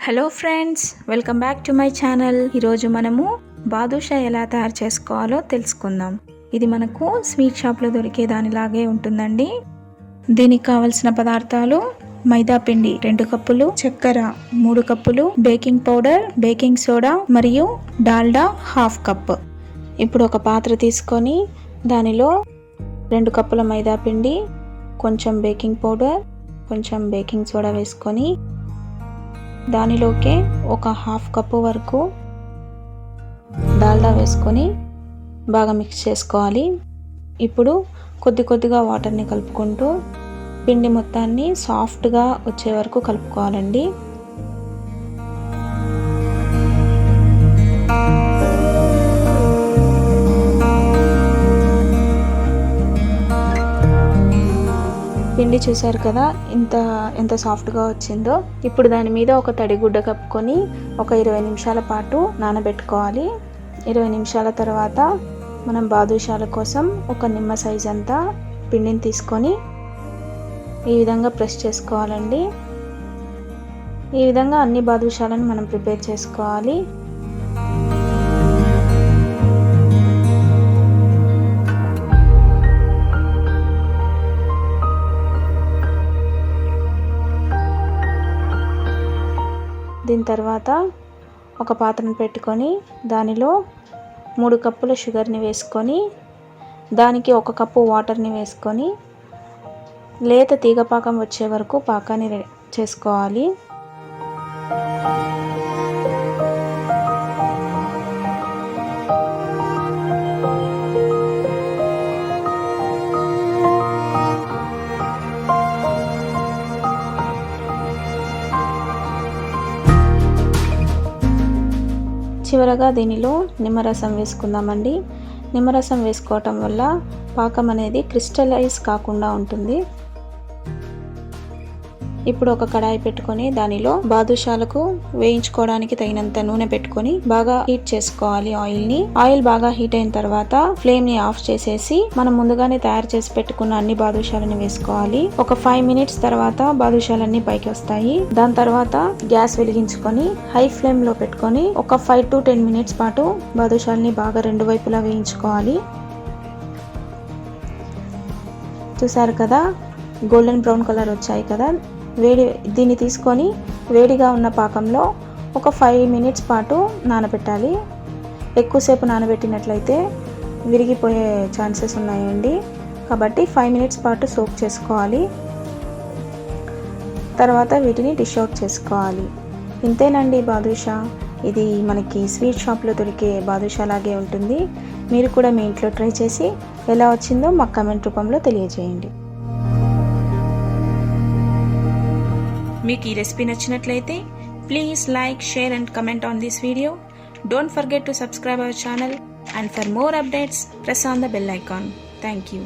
Hello friends, welcome back to my channel. ఈరోజు మనము బాదుషా ఎలా తయారు చేసుకోవాలో తెలుసుకుందాం. ఇది మనకు స్వీట్ షాప్లో దొరికే దానిలాగే ఉంటుందండి. దీనికి కావలసిన పదార్థాలు: మైదా పిండి 2 కప్పులు, చక్కెర 3 కప్పులు, బేకింగ్ పౌడర్, బేకింగ్ సోడా మరియు డాల్డా 1/2 కప్. ఇప్పుడు ఒక పాత్ర తీసుకొని దానిలో 2 కప్పుల మైదా పిండి, కొంచెం బేకింగ్ పౌడర్, కొంచెం బేకింగ్ సోడా వేసుకొని దానిలోకే ఒక 1/2 కప్పు వరకు డాల్డా వేసుకొని బాగా మిక్స్ చేసుకోవాలి. ఇప్పుడు కొద్ది కొద్దిగా వాటర్ని కలుపుకుంటూ పిండి మొత్తాన్ని సాఫ్ట్గా వచ్చే వరకు కలుపుకోవాలండి. పిండి చూసారు కదా ఎంత సాఫ్ట్గా వచ్చిందో. ఇప్పుడు దాని మీద ఒక తడిగుడ్డ కప్పుకొని ఒక 20 నిమిషాల పాటు నానబెట్టుకోవాలి. 20 నిమిషాల తర్వాత మనం బాదుషాల కోసం ఒక నిమ్మ సైజ్ అంతా పిండిని తీసుకొని ఈ విధంగా ప్రెస్ చేసుకోవాలండి. ఈ విధంగా అన్ని బాదుషాలను మనం ప్రిపేర్ చేసుకోవాలి. దీని తర్వాత ఒక పాత్రను పెట్టుకొని దానిలో 3 కప్పుల షుగర్ని వేసుకొని దానికి 1 కప్పు వాటర్ని వేసుకొని లేత తీగపాకం వచ్చే వరకు పాకాన్ని చేసుకోవాలి. చివరగా దీనిలో నిమ్మరసం వేసుకుందామండి. నిమ్మరసం వేసుకోవటం వల్ల పాకం అనేది క్రిస్టలైజ్ కాకుండా ఉంటుంది. ఇప్పుడు ఒక కడాయి పెట్టుకొని దానిలో బాదుషాలకు వేయించుకోవడానికి తగినంత నూనె పెట్టుకొని బాగా హీట్ చేసుకోవాలి ఆయిల్ బాగా హీట్ అయిన తర్వాత ఫ్లేమ్ ని ఆఫ్ చేసేసి మనం ముందుగానే తయారు చేసి పెట్టుకున్న అన్ని బాదుషాలని వేసుకోవాలి. ఒక 5 మినిట్స్ తర్వాత బాదుషాలన్నీ పైకి వస్తాయి. దాని తర్వాత గ్యాస్ వెలిగించుకొని హై ఫ్లేమ్ లో పెట్టుకొని ఒక 5 to 10 మినిట్స్ పాటు బాదుషాలని బాగా 2 వైపులా వేయించుకోవాలి. చూసారు కదా, గోల్డెన్ బ్రౌన్ కలర్ వచ్చాయి కదా. దీన్ని తీసుకొని వేడిగా ఉన్న పాకంలో ఒక 5 మినిట్స్ పాటు నానబెట్టాలి. ఎక్కువసేపు నానబెట్టినట్లయితే విరిగిపోయే ఛాన్సెస్ ఉన్నాయండి. కాబట్టి 5 మినిట్స్ పాటు సోక్ చేసుకోవాలి. తర్వాత వీటిని డిష్ అవుట్ చేసుకోవాలి. ఇంతేనండి బాదుషా. ఇది మనకి స్వీట్ షాప్లో దొరికే బాదుషా లాగే ఉంటుంది. మీరు కూడా మీ ఇంట్లో ట్రై చేసి ఎలా వచ్చిందో మాకు కామెంట్ రూపంలో తెలియజేయండి. మీకు ఈ రెసిపీ నచ్చినట్లయితే please like, share and comment on this video. Don't forget to subscribe our channel, and for more updates press on the bell icon. Thank you.